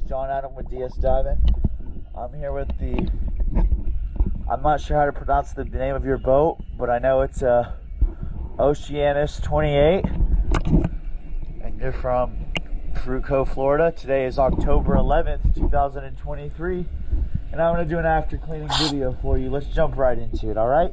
John Adam with DS Diving. I'm here with the, I'm not sure how to pronounce the name of your boat, but I know it's Oceanus 28, and you're from Fruit Cove, Florida. Today is October 11th, 2023, and I'm going to do an after cleaning video for you. Let's jump right into it, alright?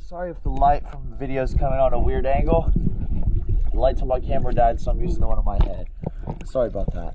Sorry if the light from the video is coming on a weird angle. The lights on my camera died, so I'm using the one on my head. Sorry about that.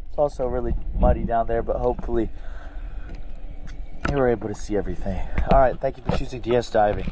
It's also really muddy down there, but hopefully you were able to see everything. Alright, thank you for choosing DS Diving.